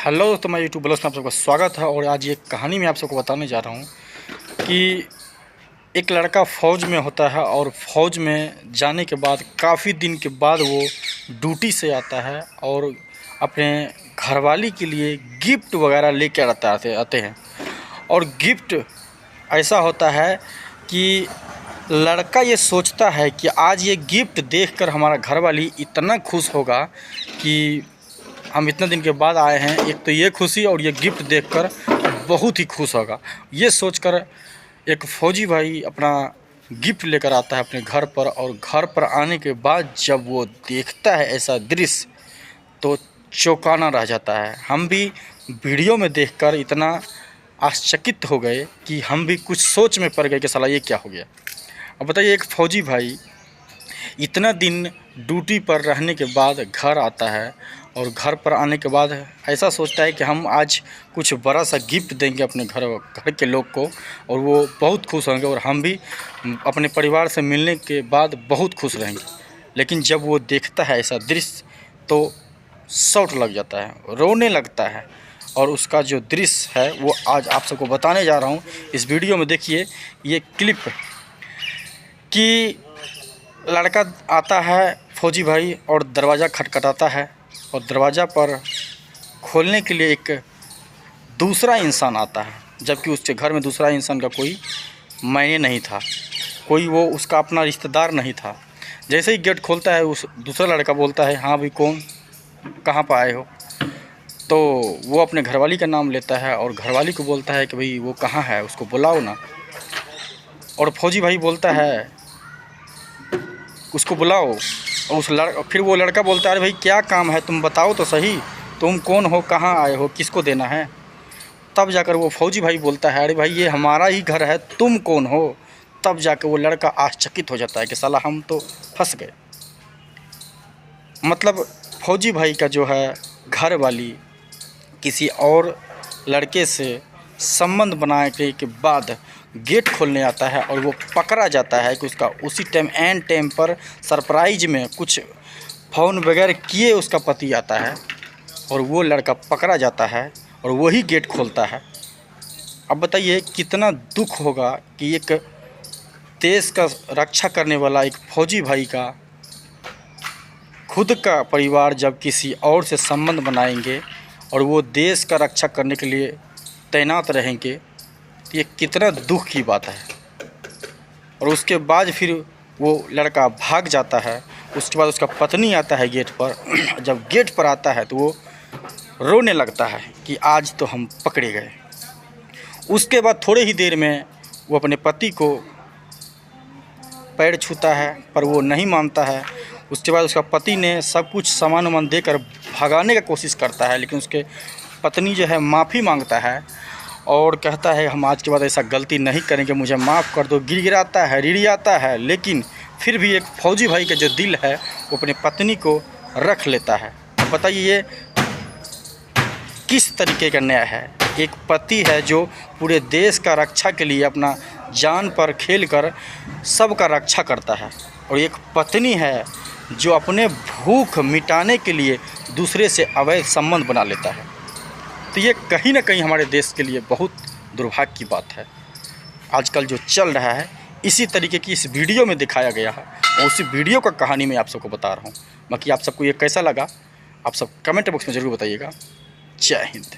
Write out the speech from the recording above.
Hello दोस्तों, मैं YouTube blogs में आप सबका स्वागत है। और आज ये कहानी में आप सबको बताने जा रहा हूँ कि एक लड़का फ़ौज में होता है और फ़ौज में जाने के बाद काफ़ी दिन के बाद वो ड्यूटी से आता है और अपने घरवाली के लिए गिफ्ट वगैरह लेकर आते हैं। और गिफ्ट ऐसा होता है कि लड़का ये सोचता है कि आज ये गिफ्ट देखकर हमारा घरवाली इतना खुश होगा कि हम इतने दिन के बाद आए हैं, एक तो ये खुशी और ये गिफ्ट देखकर बहुत ही खुश होगा। ये सोचकर एक फ़ौजी भाई अपना गिफ्ट लेकर आता है अपने घर पर। और घर पर आने के बाद जब वो देखता है ऐसा दृश्य तो चौंकाना रह जाता है। हम भी वीडियो में देखकर इतना आश्चर्यचकित हो गए कि हम भी कुछ सोच में पड़ गए कि साला ये क्या हो गया। अब बताइए, एक फ़ौजी भाई इतना दिन ड्यूटी पर रहने के बाद घर आता है और घर पर आने के बाद ऐसा सोचता है कि हम आज कुछ बड़ा सा गिफ्ट देंगे अपने घर के लोग को और वो बहुत खुश होंगे और हम भी अपने परिवार से मिलने के बाद बहुत खुश रहेंगे। लेकिन जब वो देखता है ऐसा दृश्य तो शॉट लग जाता है, रोने लगता है। और उसका जो दृश्य है वो आज आप सबको बताने जा रहा हूँ। इस वीडियो में देखिए ये क्लिप कि लड़का आता है फ़ौजी भाई और दरवाज़ा खटखटाता है और दरवाज़ा पर खोलने के लिए एक दूसरा इंसान आता है, जबकि उसके घर में दूसरा इंसान का कोई मायने नहीं था, कोई वो उसका अपना रिश्तेदार नहीं था। जैसे ही गेट खोलता है उस दूसरा लड़का बोलता है, हाँ भाई कौन, कहाँ पर आए हो। तो वो अपने घरवाली का नाम लेता है और घरवाली को बोलता है कि भाई वो कहाँ है, उसको बुलाओ ना। और फ़ौजी भाई बोलता है उसको बुलाओ। और फिर वो लड़का बोलता है, अरे भाई क्या काम है, तुम बताओ तो सही, तुम कौन हो, कहाँ आए हो, किसको देना है। तब जाकर वो फ़ौजी भाई बोलता है, अरे भाई ये हमारा ही घर है, तुम कौन हो। तब जाकर वो लड़का आश्चर्यचकित हो जाता है कि साला हम तो फंस गए। मतलब फ़ौजी भाई का जो है घर वाली किसी और लड़के से संबंध बनाने के बाद गेट खोलने आता है और वो पकड़ा जाता है कि उसका उसी टाइम एंड टाइम पर सरप्राइज में कुछ फ़ोन वगैरह किए उसका पति आता है और वो लड़का पकड़ा जाता है और वही गेट खोलता है। अब बताइए कितना दुख होगा कि एक देश का रक्षा करने वाला एक फ़ौजी भाई का खुद का परिवार जब किसी और से संबंध बनाएंगे और वो देश का रक्षा करने के लिए तैनात रहेंगे तो ये कितना दुख की बात है। और उसके बाद फिर वो लड़का भाग जाता है। उसके बाद उसका पत्नी आता है गेट पर। जब गेट पर आता है तो वो रोने लगता है कि आज तो हम पकड़े गए। उसके बाद थोड़े ही देर में वो अपने पति को पैर छूता है पर वो नहीं मानता है। उसके बाद उसका पति ने सब कुछ सामान वामान देकर भगाने का कोशिश करता है, लेकिन उसके पत्नी जो है माफ़ी मांगता है और कहता है हम आज के बाद ऐसा गलती नहीं करेंगे, मुझे माफ़ कर दो। गिड़गिड़ाता है, रिड़ियाता है, लेकिन फिर भी एक फ़ौजी भाई का जो दिल है वो अपनी पत्नी को रख लेता है। बताइए ये किस तरीके का न्याय है। एक पति है जो पूरे देश का रक्षा के लिए अपना जान पर खेल कर सबका रक्षा करता है, और एक पत्नी है जो अपने भूख मिटाने के लिए दूसरे से अवैध संबंध बना लेता है। तो ये कहीं ना कहीं हमारे देश के लिए बहुत दुर्भाग्य की बात है। आजकल जो चल रहा है इसी तरीके की इस वीडियो में दिखाया गया है और उसी वीडियो का कहानी मैं आप सबको बता रहा हूँ। बाकी आप सबको ये कैसा लगा आप सब कमेंट बॉक्स में ज़रूर बताइएगा। जय हिंद।